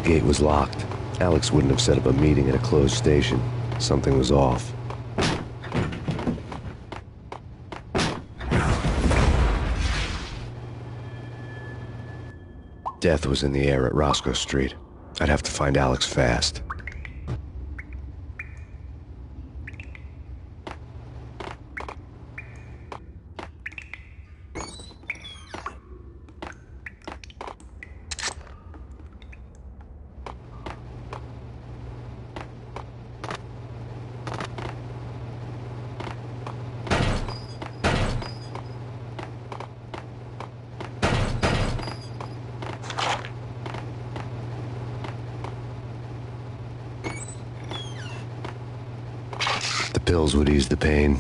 gate was locked. Alex wouldn't have set up a meeting at a closed station. Something was off. Death was in the air at Roscoe Street. I'd have to find Alex fast. The pills would ease the pain.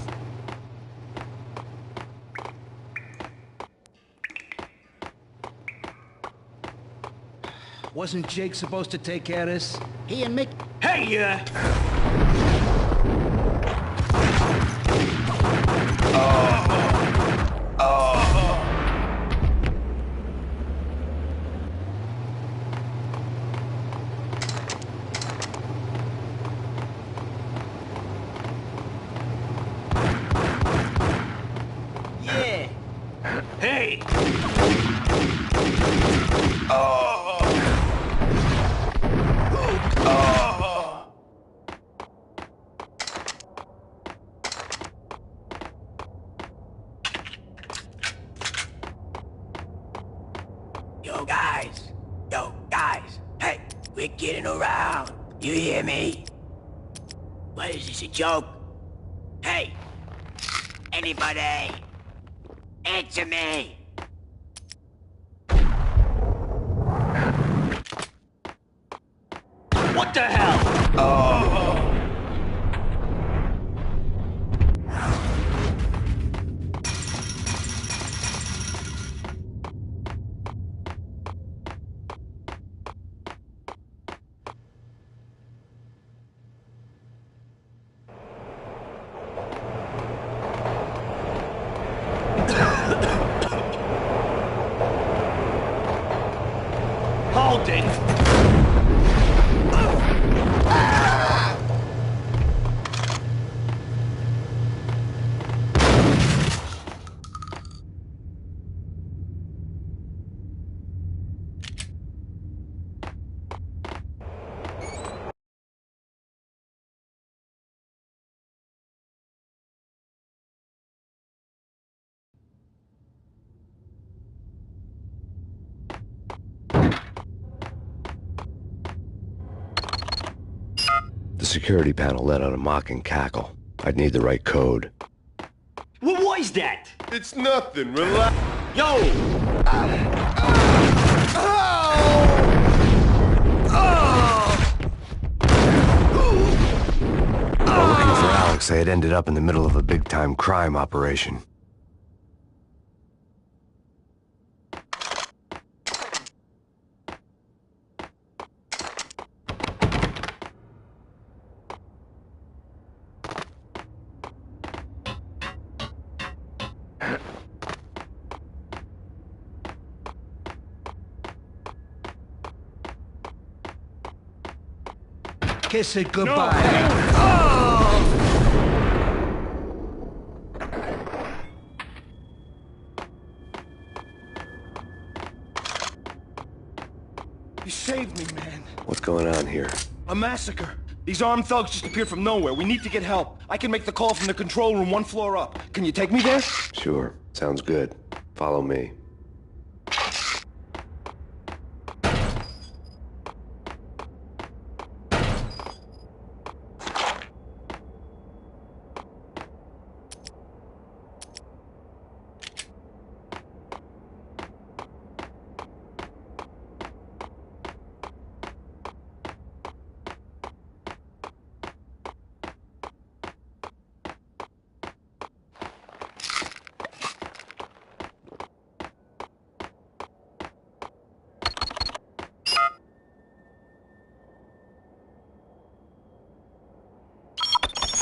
Wasn't Jake supposed to take care of this? He and Mick... Hey, Yeah. Hey! Yo guys, hey, we're getting around. You hear me? What is this, a joke? Hey, anybody? Answer me! What the hell? Hold it! The security panel let out a mocking cackle. I'd need the right code. What was that? It's nothing, relax. Yo! While looking for Alex, I had ended up in the middle of a big-time crime operation. Kiss it goodbye. You saved me, man. What's going on here? A massacre. These armed thugs just appeared from nowhere. We need to get help. I can make the call from the control room 1 floor up. Can you take me there? Sure, sounds good. Follow me.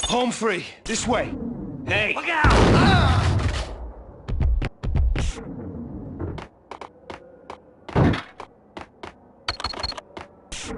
Home free. This way. Hey! Look out! The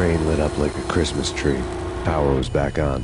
train lit up like a Christmas tree. Power was back on.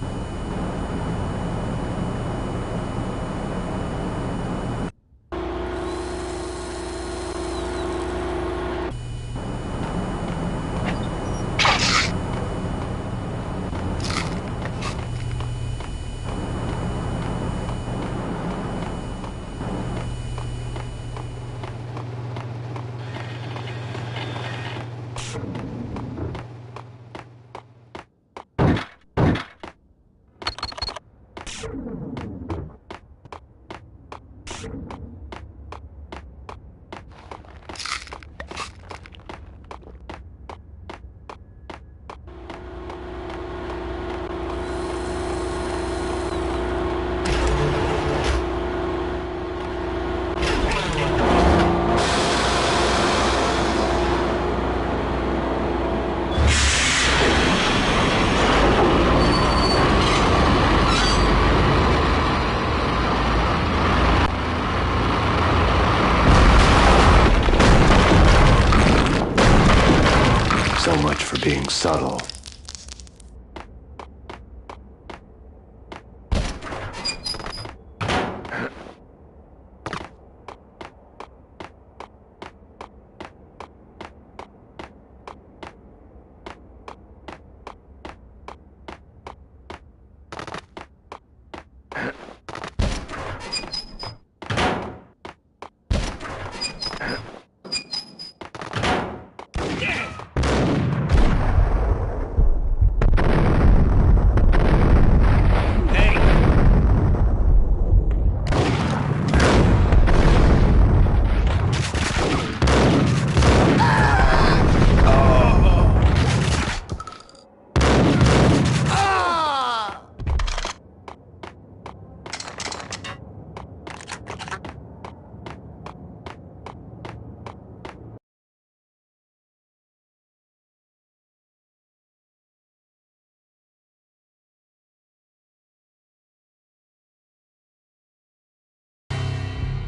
So much for being subtle.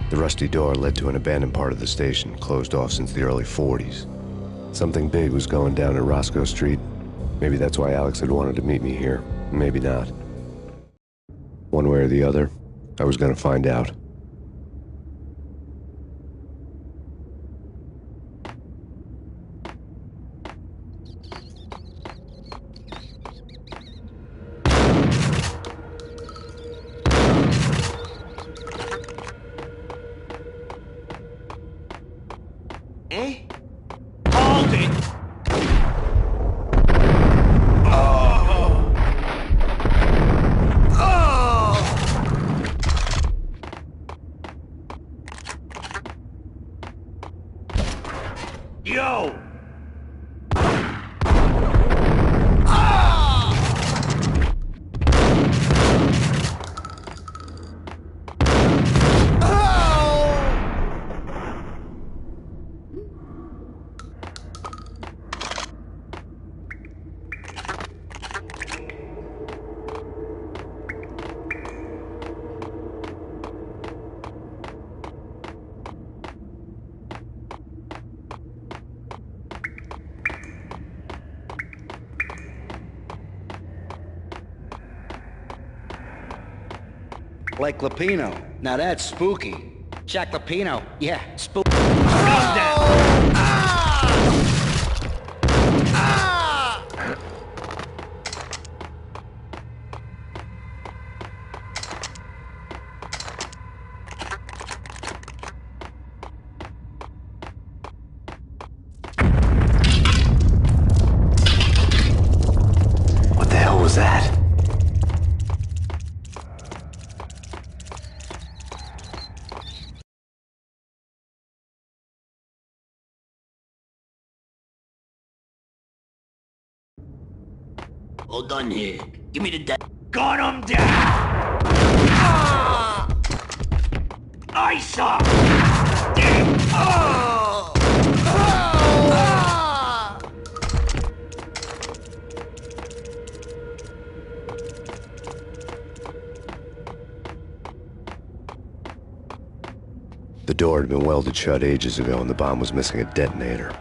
The rusty door led to an abandoned part of the station, closed off since the early 40s. Something big was going down at Roscoe Street. Maybe that's why Alex had wanted to meet me here. Maybe not. One way or the other, I was going to find out. Eh? Hold it! Yo! Like Lapino. Now that's spooky. Jack Lapino. Yeah, spooky. Calm down. What the hell was that? Hold on here. Give me the Gun him down. I saw. The door had been welded shut ages ago and the bomb was missing a detonator.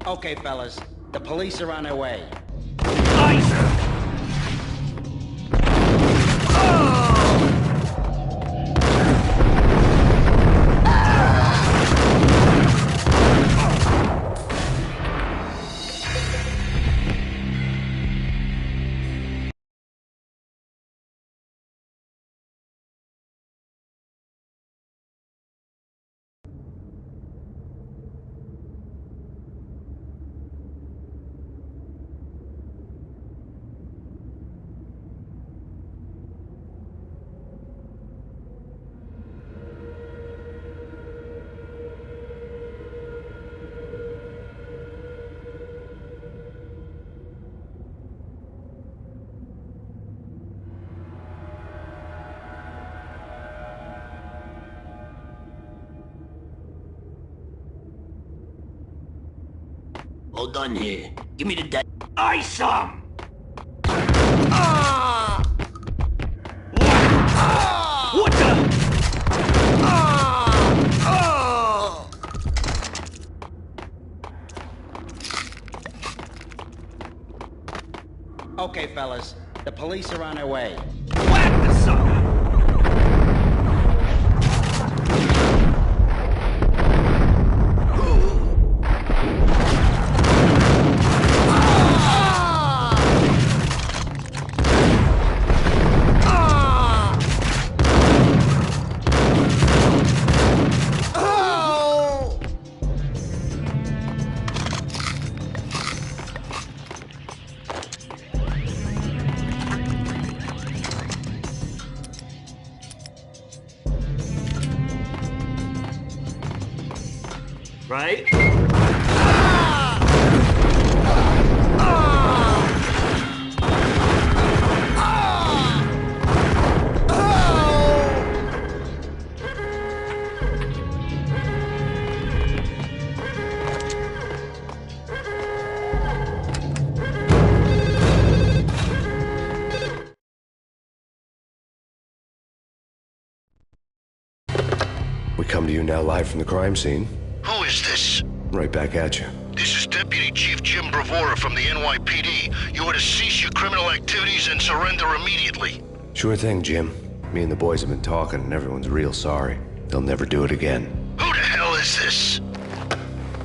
Okay, fellas. The police are on their way. Hold on here. Give me the I saw him. What the? Okay, fellas. The police are on their way. Whack the son. Right? We come to you now live from the crime scene. Who is this? Right back at you. This is Deputy Chief Jim Bravura from the NYPD. You are to cease your criminal activities and surrender immediately. Sure thing, Jim. Me and the boys have been talking and everyone's real sorry. They'll never do it again. Who the hell is this?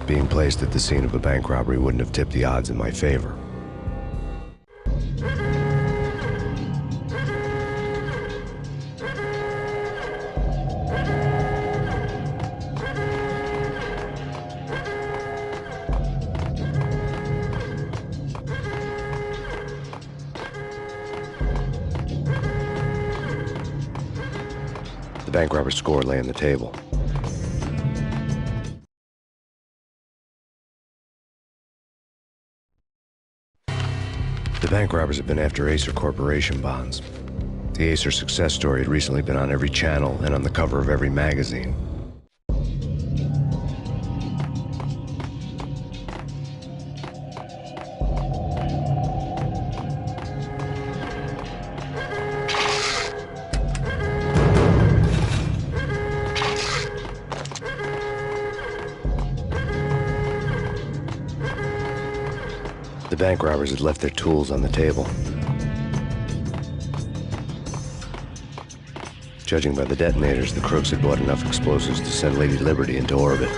Being placed at the scene of a bank robbery wouldn't have tipped the odds in my favor. The bank robber's score lay on the table. The bank robbers have been after Acer Corporation bonds. The Acer success story had recently been on every channel and on the cover of every magazine. The bank robbers had left their tools on the table. Judging by the detonators, the crooks had bought enough explosives to send Lady Liberty into orbit.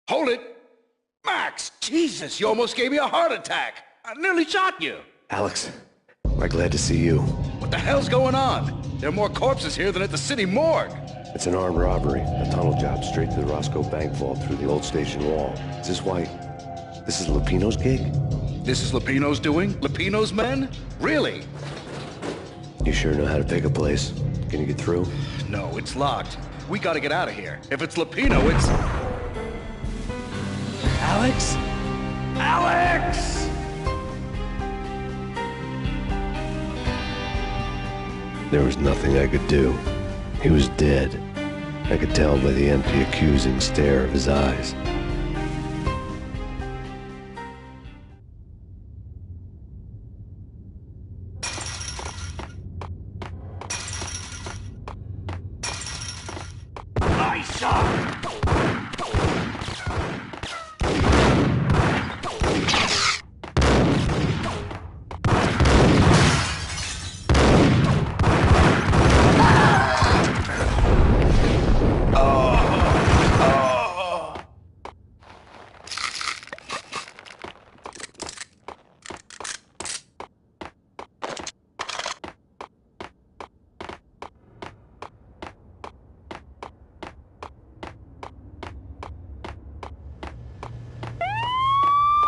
Hold it! Max! Jesus, you almost gave me a heart attack! I nearly shot you! Alex, am I glad to see you. What the hell's going on? There are more corpses here than at the city morgue! It's an armed robbery, a tunnel job straight to the Roscoe Bank vault through the old station wall. Is this why... this is Lupino's gig? This is Lupino's doing? Lupino's men? Really? You sure know how to pick a place. Can you get through? No, it's locked. We gotta get out of here. If it's Lupino, it's... Alex? Alex! There was nothing I could do. He was dead. I could tell by the empty, accusing stare of his eyes. I saw.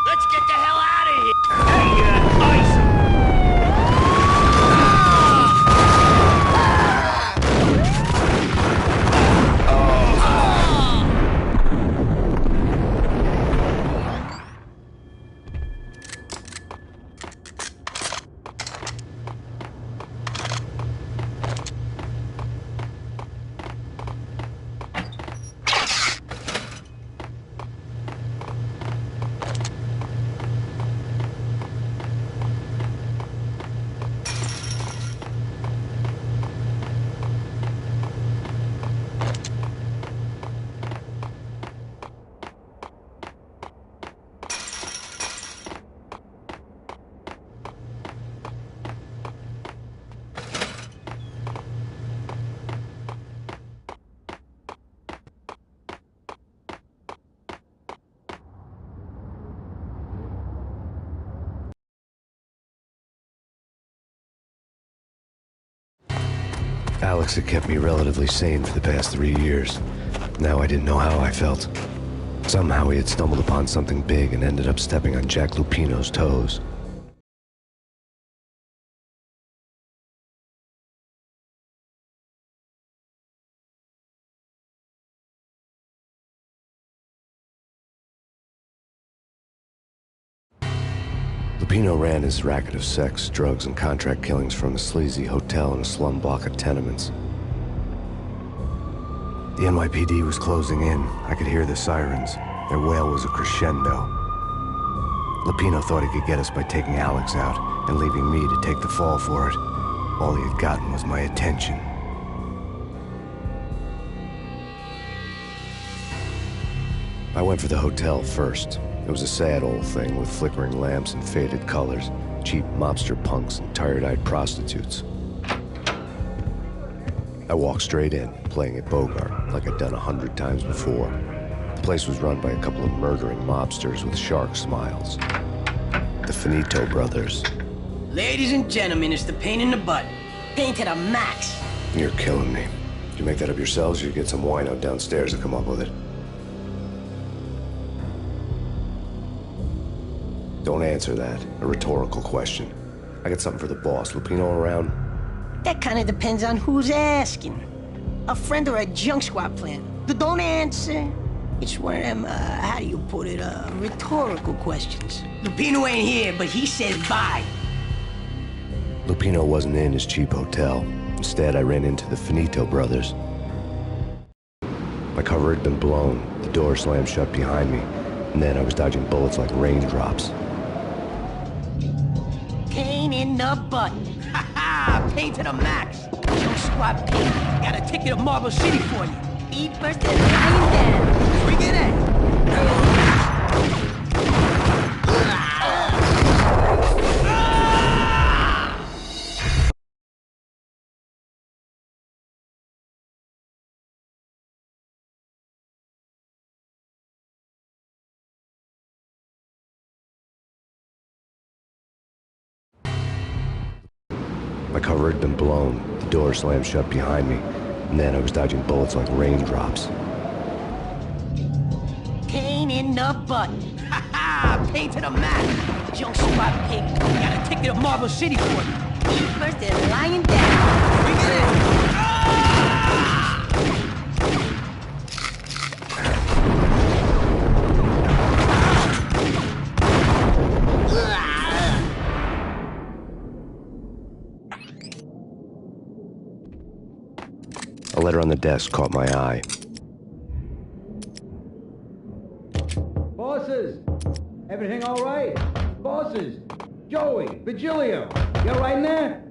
Let's get the hell out of here! Hey, ice. Alex had kept me relatively sane for the past 3 years. Now I didn't know how I felt. Somehow he had stumbled upon something big and ended up stepping on Jack Lupino's toes. Lupino ran his racket of sex, drugs, and contract killings from a sleazy hotel in a slum block of tenements. The NYPD was closing in. I could hear the sirens. Their wail was a crescendo. Lupino thought he could get us by taking Alex out and leaving me to take the fall for it. All he had gotten was my attention. I went for the hotel first. It was a sad old thing with flickering lamps and faded colors, cheap mobster punks and tired-eyed prostitutes. I walked straight in, playing at Bogart, like I'd done 100 times before. The place was run by a couple of murdering mobsters with shark smiles. The Finito brothers. Ladies and gentlemen, it's the pain in the butt. Pain to the max. You're killing me. Did you make that up yourselves, or you get some wine out downstairs to come up with it? Don't answer that. A rhetorical question. I got something for the boss. Lupino around? That kind of depends on who's asking. A friend or a junk squad plan. Don't answer. It's one of them, how do you put it, rhetorical questions. Lupino ain't here, but he says bye. Lupino wasn't in his cheap hotel. Instead, I ran into the Finito brothers. My cover had been blown. The door slammed shut behind me. And then I was dodging bullets like raindrops. Pain in the butt. Ha ha! Pain to the max. Junk squad pain. Got a ticket to Marble City for you. Eat first and lying down. Bring it in. My cover had been blown. The door slammed shut behind me. And then I was dodging bullets like raindrops. Pain in the butt. Ha ha! Pain to the max. Junk squad pig. Got a ticket to Marble City for you. Eat first and lying down. Bring it in. A letter on the desk caught my eye. Bosses! Everything all right? Bosses! Joey! Virgilio! You all right in there?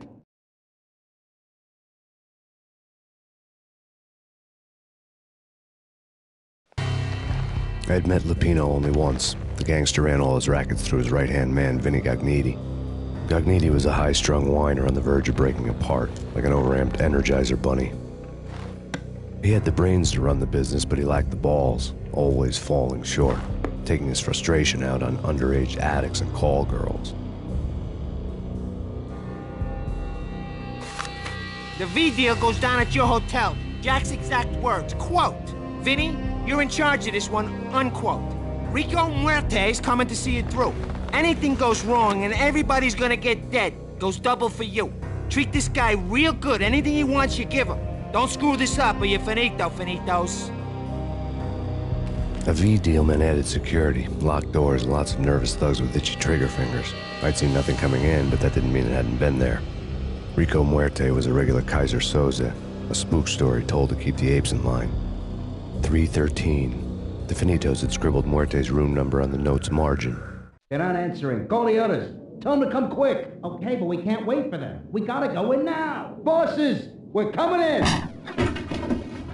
I had met Lupino only once. The gangster ran all his rackets through his right-hand man, Vinny Gagniti. Gagniti was a high-strung whiner on the verge of breaking apart, like an overamped Energizer bunny. He had the brains to run the business, but he lacked the balls, always falling short, taking his frustration out on underage addicts and call girls. The V deal goes down at your hotel. Jack's exact words, quote, "Vinny, you're in charge of this one," unquote. Rico Muerte's coming to see it through. Anything goes wrong and everybody's gonna get dead. Goes double for you. Treat this guy real good. Anything he wants, you give him. Don't screw this up or you're finito, finitos. A V deal meant added security, locked doors, and lots of nervous thugs with itchy trigger fingers. I'd seen nothing coming in, but that didn't mean it hadn't been there. Rico Muerte was a regular Kaiser Soze, a spook story told to keep the apes in line. 313. The Finitos had scribbled Muerte's room number on the note's margin. They're not answering. Call the others. Tell them to come quick. Okay, but we can't wait for them. We gotta go in now. Bosses, we're coming in.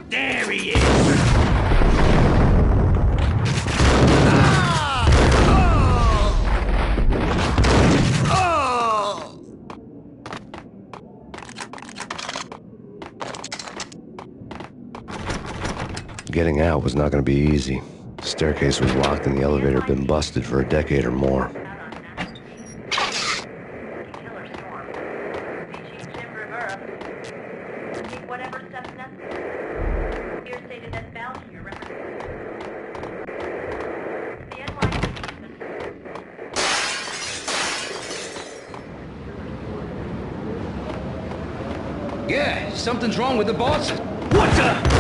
There he is! Getting out was not going to be easy. The staircase was locked and the elevator had been busted for a decade or more. Yeah, something's wrong with the bosses. What the?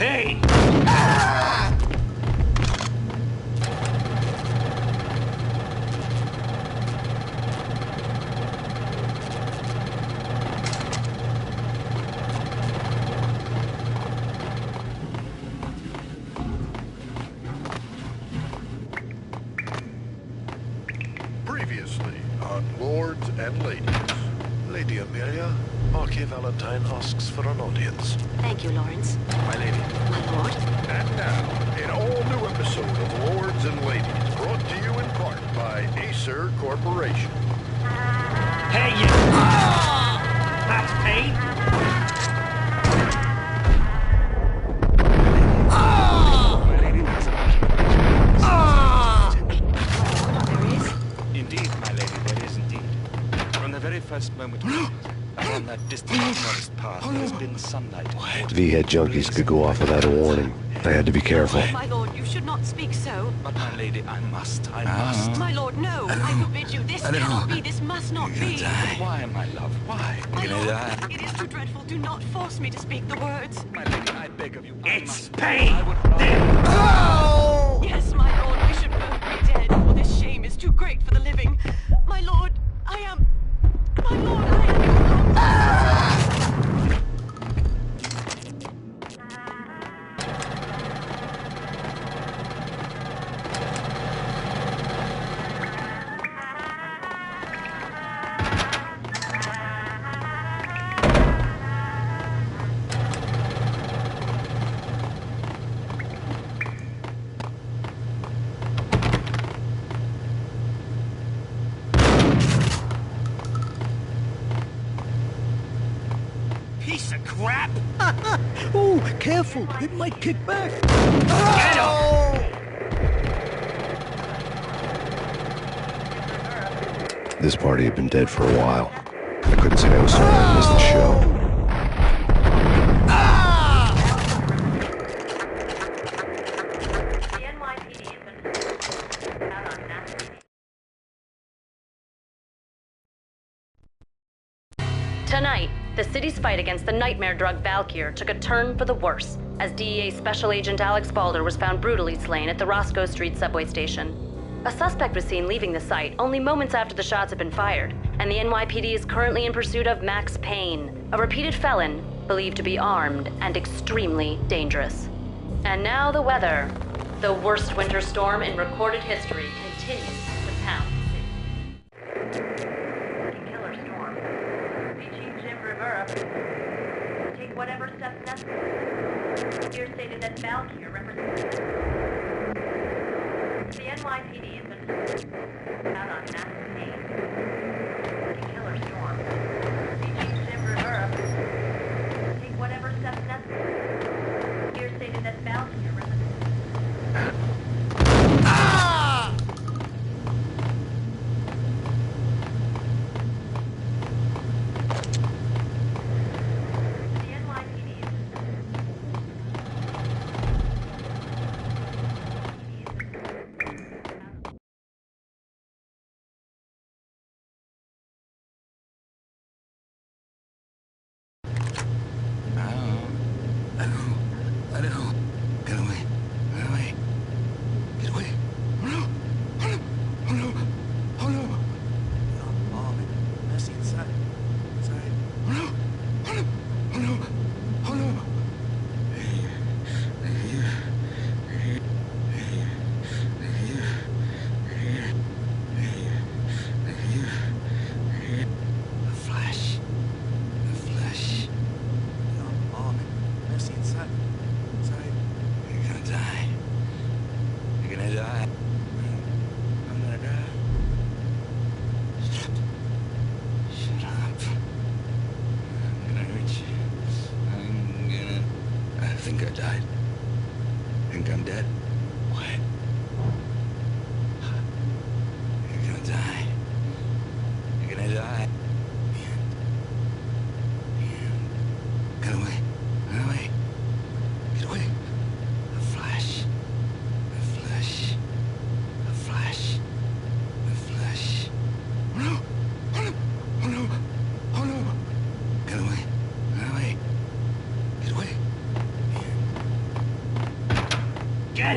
Hey! Previously on Lords and Ladies. Lady Amelia, Marquis Valentine asks for an audience. Thank you, Lawrence. My lady. My lord. And now, an all-new episode of Lords and Ladies, brought to you in part by Acer Corporation. Hey, you! Max Payne? There is? Indeed, my lady, there is indeed. From the very first moment we met, upon that distant forest path, there has been sunlight. V-head junkies could go off without a warning. I had to be careful. My lord, you should not speak so. But my lady, I must. My lord, no. I forbid you. This cannot be. This must not be. Why, my love, why? My lord, it is too dreadful. Do not force me to speak the words. My lady, I beg of you, I It's must. Payne! I would rather... Yes, my lord, we should both be dead, for this shame is too great for the living. My lord, I am... My lord, I am your Piece of crap! Ooh, careful. It might kick back. Get him! This party had been dead for a while. I couldn't say I was sorry I missed the show. The NYPD has been out on mass meeting. Tonight, the city's fight against the nightmare drug Valkyr took a turn for the worse as DEA Special Agent Alex Balder was found brutally slain at the Roscoe Street subway station. A suspect was seen leaving the site only moments after the shots had been fired, and the NYPD is currently in pursuit of Max Payne, a repeated felon believed to be armed and extremely dangerous. And now the weather. The worst winter storm in recorded history continues to pound the city. Killer storm. Chief Jim Rivera. Take whatever steps necessary. Here stated that Valkyr represents the NYPD has been out on Max Payne. Killer storm. Chief Jim Rivera. Take whatever steps necessary. Here stated that Valkyr represents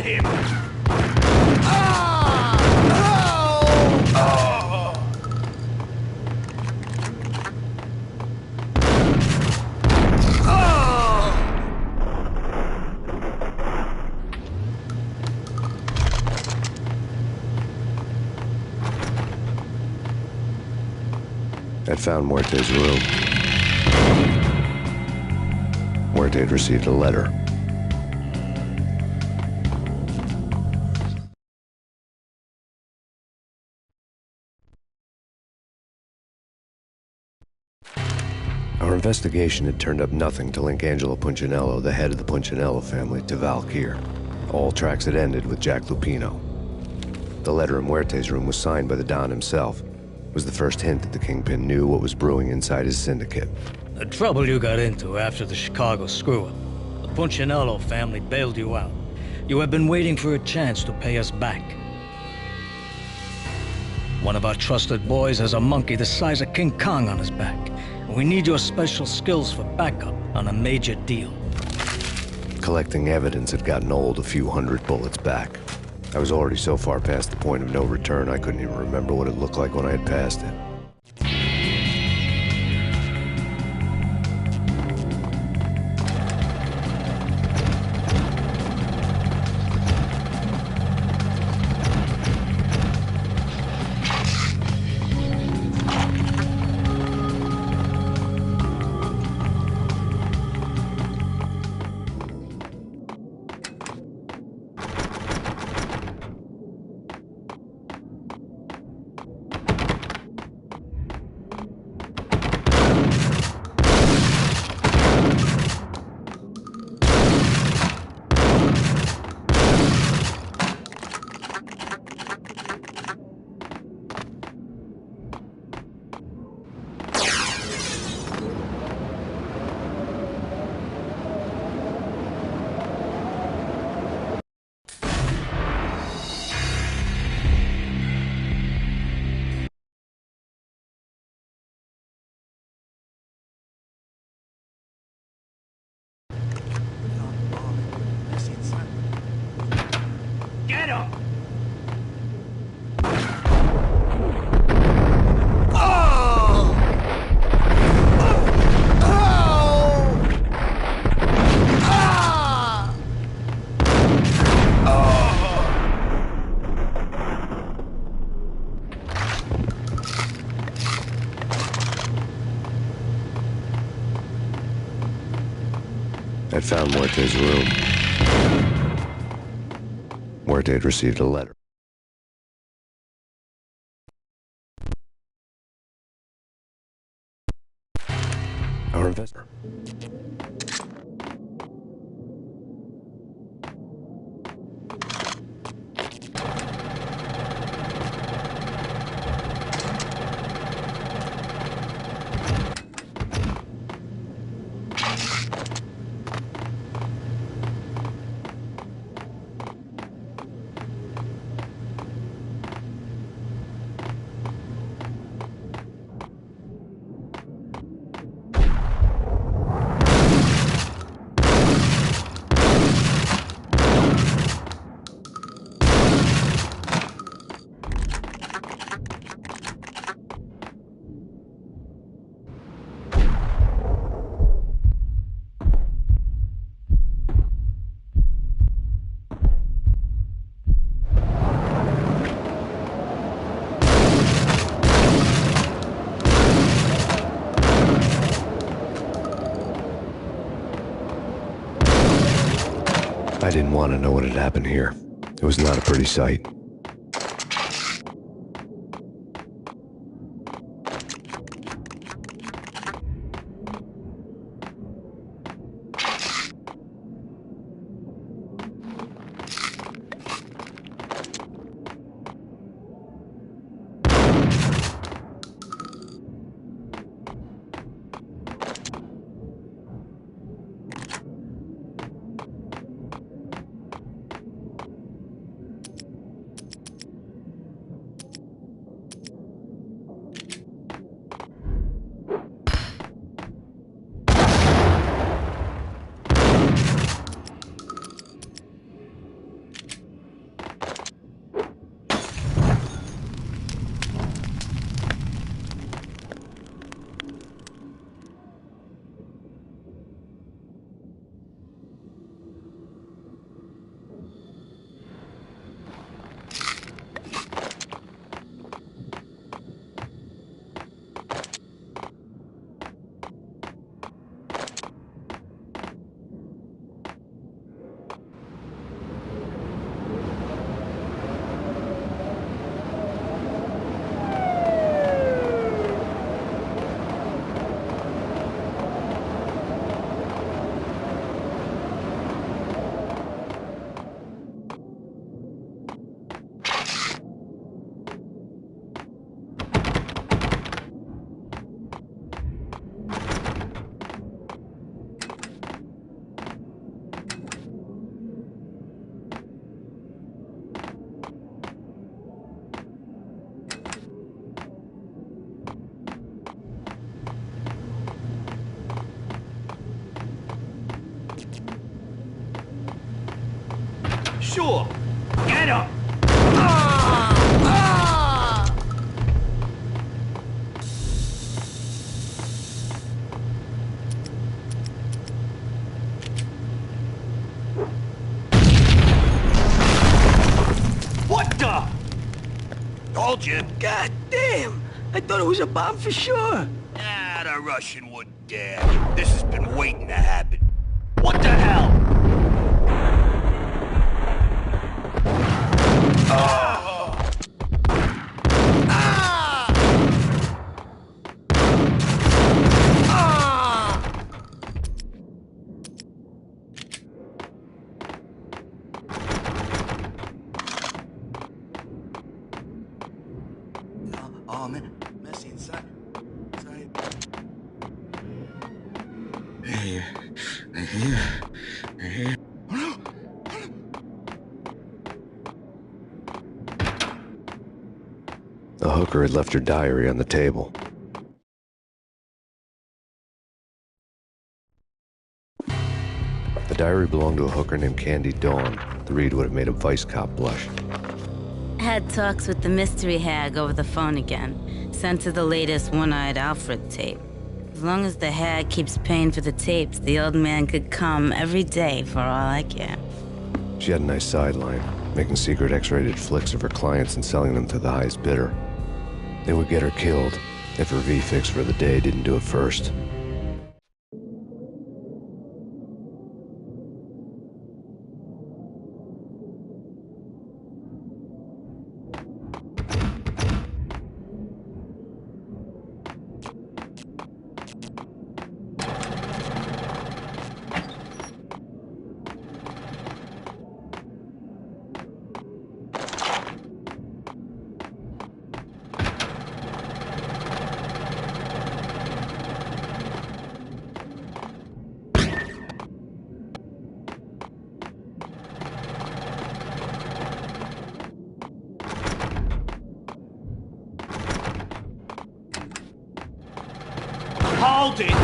him! I'd found Muerte's room. Muerte had received a letter. Our investigation had turned up nothing to link Angelo Punchinello, the head of the Punchinello family, to Valkyr. All tracks had ended with Jack Lupino. The letter in Muerte's room was signed by the Don himself. It was the first hint that the Kingpin knew what was brewing inside his syndicate. The trouble you got into after the Chicago screw-up. The Punchinello family bailed you out. You have been waiting for a chance to pay us back. One of our trusted boys has a monkey the size of King Kong on his back. And we need your special skills for backup on a major deal. Collecting evidence had gotten old a few hundred bullets back. I was already so far past the point of no return, I couldn't even remember what it looked like when I had passed it. Get him! I'd found Muerte's room. Muerte had received a letter. Our investor. I didn't want to know what had happened here. It was not a pretty sight. sure. Get him! What the? Told you. God damn! I thought it was a bomb for sure. Ah, the Russian wouldn't dare. This has been waiting to happen. What the hell? Oh, man. Messy inside. The hooker had left her diary on the table. The diary belonged to a hooker named Candy Dawn. The read would have made a vice cop blush. Had talks with the mystery hag over the phone again. Sent her the latest One-Eyed Alfred tape. As long as the hag keeps paying for the tapes, the old man could come every day for all I care. She had a nice sideline, making secret X-rated flicks of her clients and selling them to the highest bidder. They would get her killed if her V-fix for the day didn't do it first. Hold it!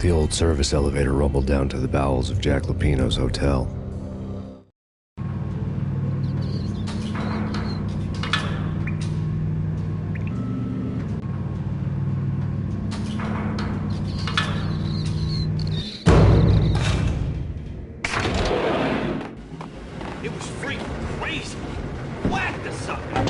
The old service elevator rumbled down to the bowels of Jack Lupino's hotel. It was freaking crazy. Whack the sucker!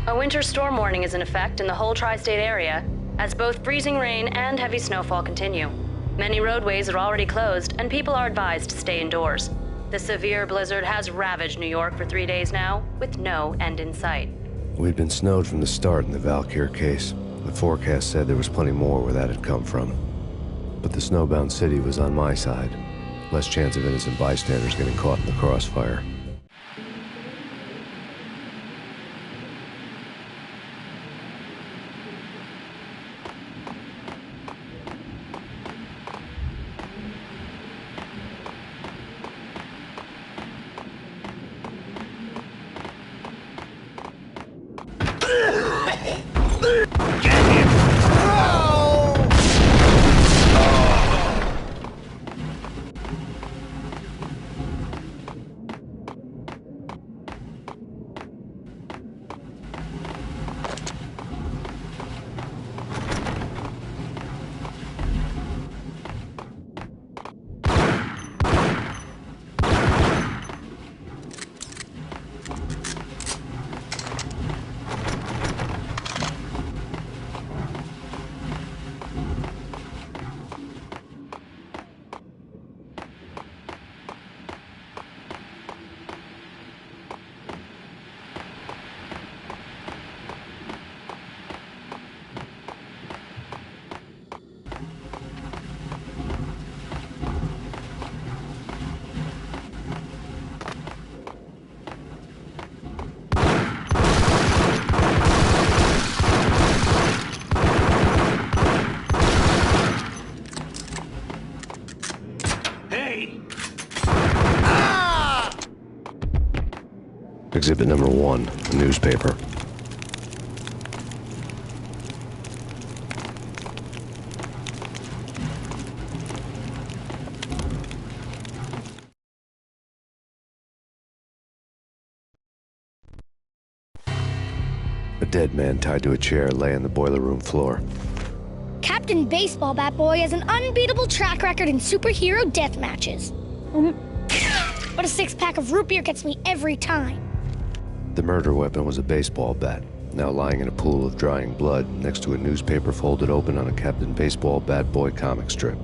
A winter storm warning is in effect in the whole tri-state area, as both freezing rain and heavy snowfall continue. Many roadways are already closed, and people are advised to stay indoors. The severe blizzard has ravaged New York for 3 days now, with no end in sight. We'd been snowed from the start in the Valkyr case. The forecast said there was plenty more where that had come from. But the snowbound city was on my side. Less chance of innocent bystanders getting caught in the crossfire. Exhibit number 1, a newspaper. A dead man tied to a chair lay on the boiler room floor. Captain Baseball Bat Boy has an unbeatable track record in superhero death matches. But a six-pack of root beer gets me every time. The murder weapon was a baseball bat, now lying in a pool of drying blood next to a newspaper folded open on a Captain Baseball Bat Boy comic strip.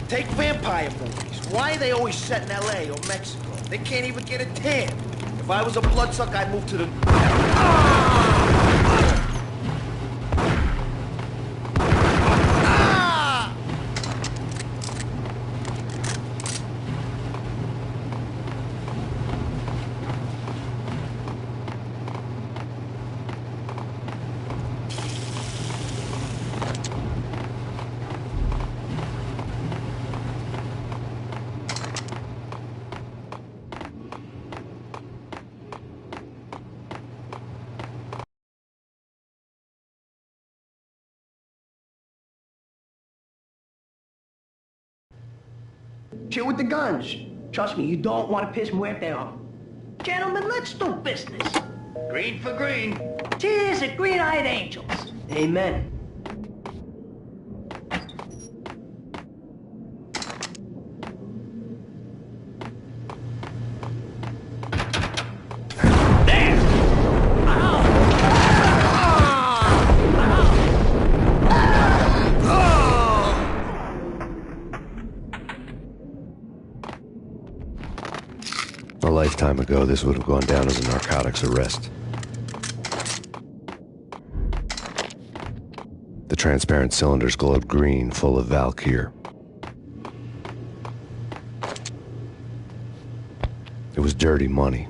Take vampire movies. Why are they always set in L.A. or Mexico? They can't even get a tan. If I was a bloodsucker, I'd move to the... Chill with the guns. Trust me, you don't want to piss Muerte off. Gentlemen, let's do business. Green for green. Cheers at green-eyed angels. Amen. A lifetime ago, this would have gone down as a narcotics arrest. The transparent cylinders glowed green, full of Valkyr. It was dirty money.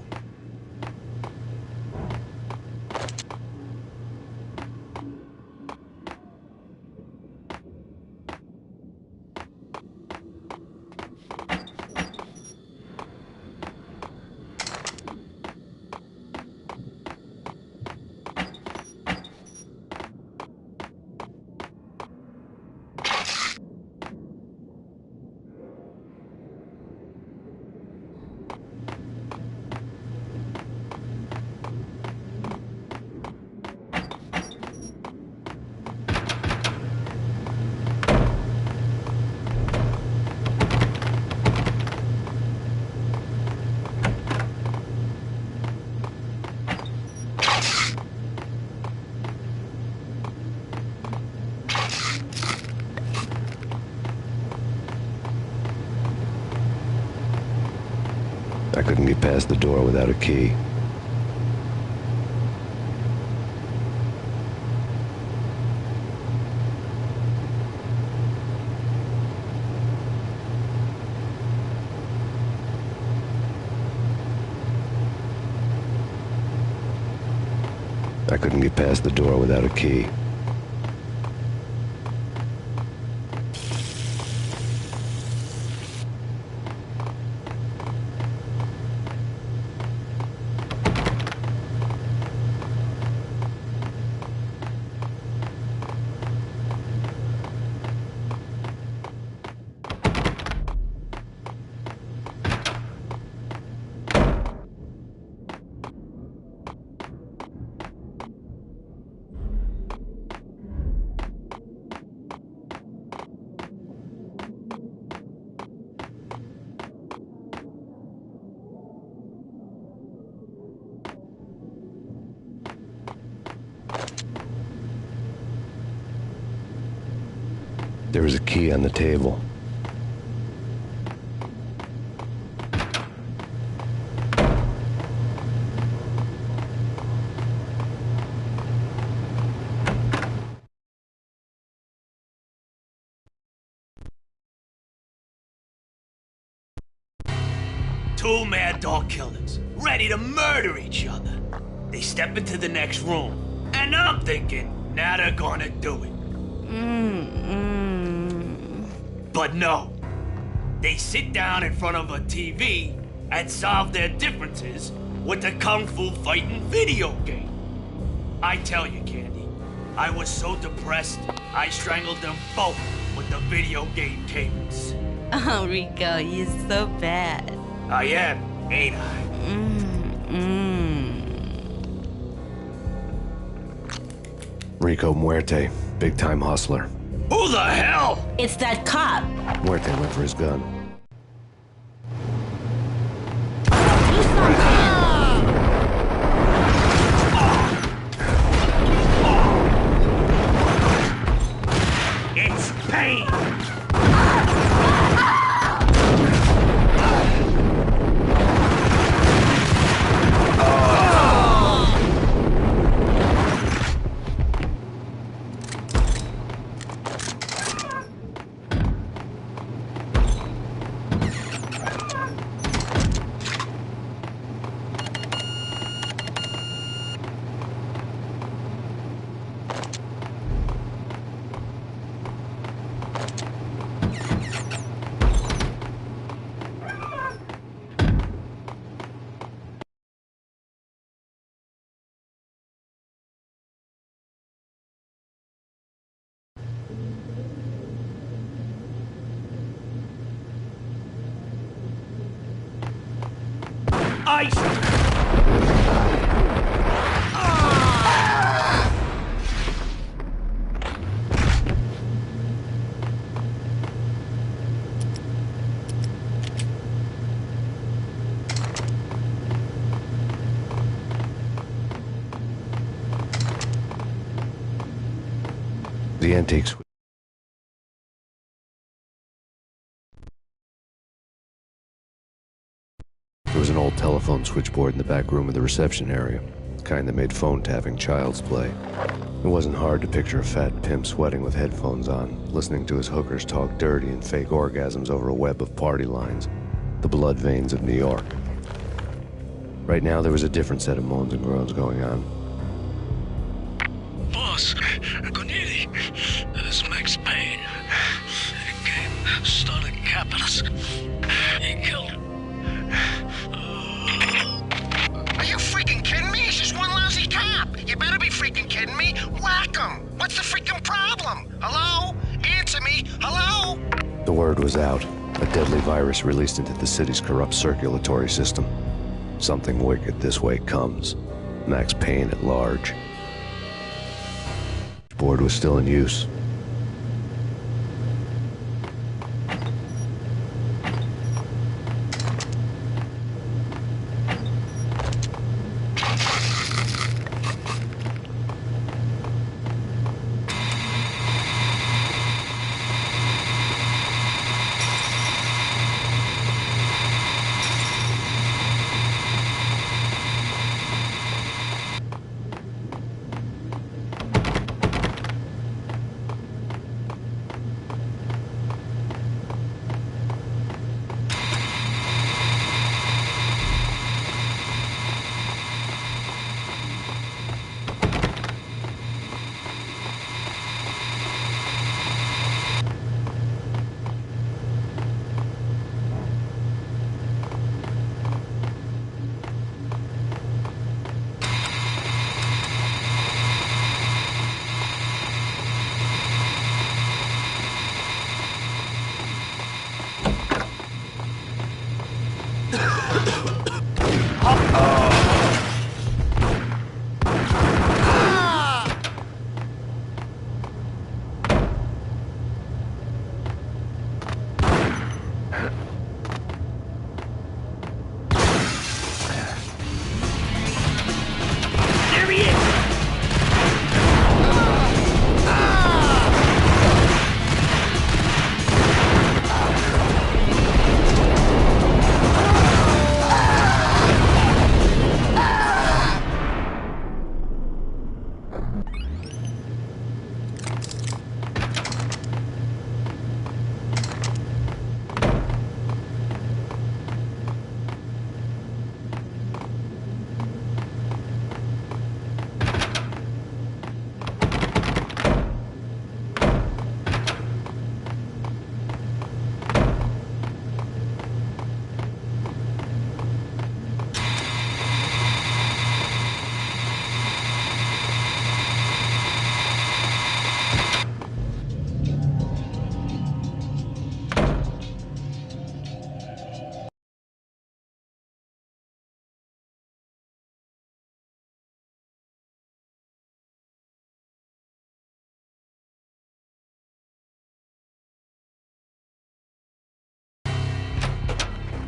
I couldn't get past the door without a key. I couldn't get past the door without a key. There was a key on the table. Two mad dog killers, ready to murder each other. They step into the next room, and I'm thinking, now they're gonna do it. But no. They sit down in front of a TV and solve their differences with a kung fu fighting video game. I tell you, Candy, I was so depressed, I strangled them both with the video game cables. Oh, Rico, you're so bad. I am, ain't I? Rico Muerte, big-time hustler. Who the hell? It's that cop. Muerte went for his gun. Do something. It's Payne! Ice! The antique suite. There was an old telephone switchboard in the back room of the reception area, the kind that made phone tapping child's play. It wasn't hard to picture a fat pimp sweating with headphones on, listening to his hookers talk dirty and fake orgasms over a web of party lines, the blood veins of New York. Right now, there was a different set of moans and groans going on. Boss, Corneli, this is Max Payne. He came, started capping us. He killed. Are you freaking kidding me? He's just one lousy cop. You better be freaking kidding me. Whack him. What's the freaking problem? Hello? Answer me. Hello? The word was out. A deadly virus released into the city's corrupt circulatory system. Something wicked this way comes. Max Payne at large. The board was still in use.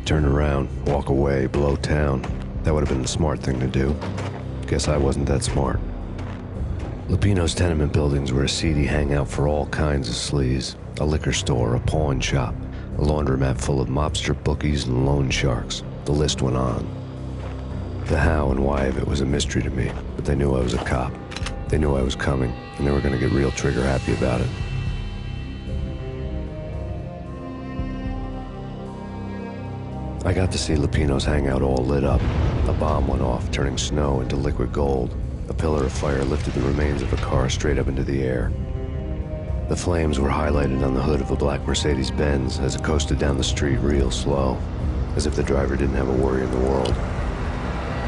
Turn around, walk away, blow town. That would have been the smart thing to do. Guess I wasn't that smart. Lupino's tenement buildings were a seedy hangout for all kinds of sleaze. A liquor store, a pawn shop, a laundromat full of mobster bookies and loan sharks. The list went on. The how and why of it was a mystery to me, but they knew I was a cop. They knew I was coming, and they were going to get real trigger happy about it. I got to see Lupino's hangout all lit up. A bomb went off, turning snow into liquid gold. A pillar of fire lifted the remains of a car straight up into the air. The flames were highlighted on the hood of a black Mercedes-Benz as it coasted down the street real slow, as if the driver didn't have a worry in the world.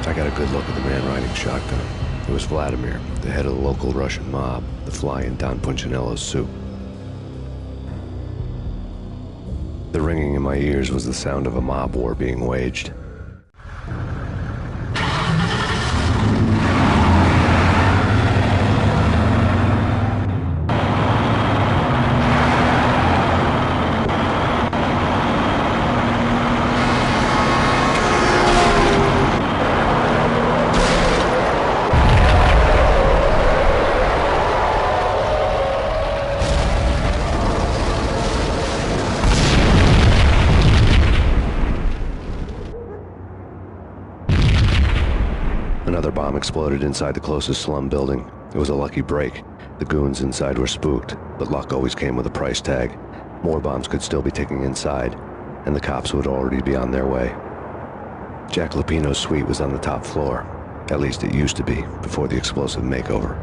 I got a good look at the man riding shotgun. It was Vladimir, the head of the local Russian mob, the fly in Don Punchinello's soup. The ringing in my ears was the sound of a mob war being waged. Another bomb exploded inside the closest slum building. It was a lucky break. The goons inside were spooked, but luck always came with a price tag. More bombs could still be ticking inside, and the cops would already be on their way. Jack Lupino's suite was on the top floor. At least it used to be, before the explosive makeover.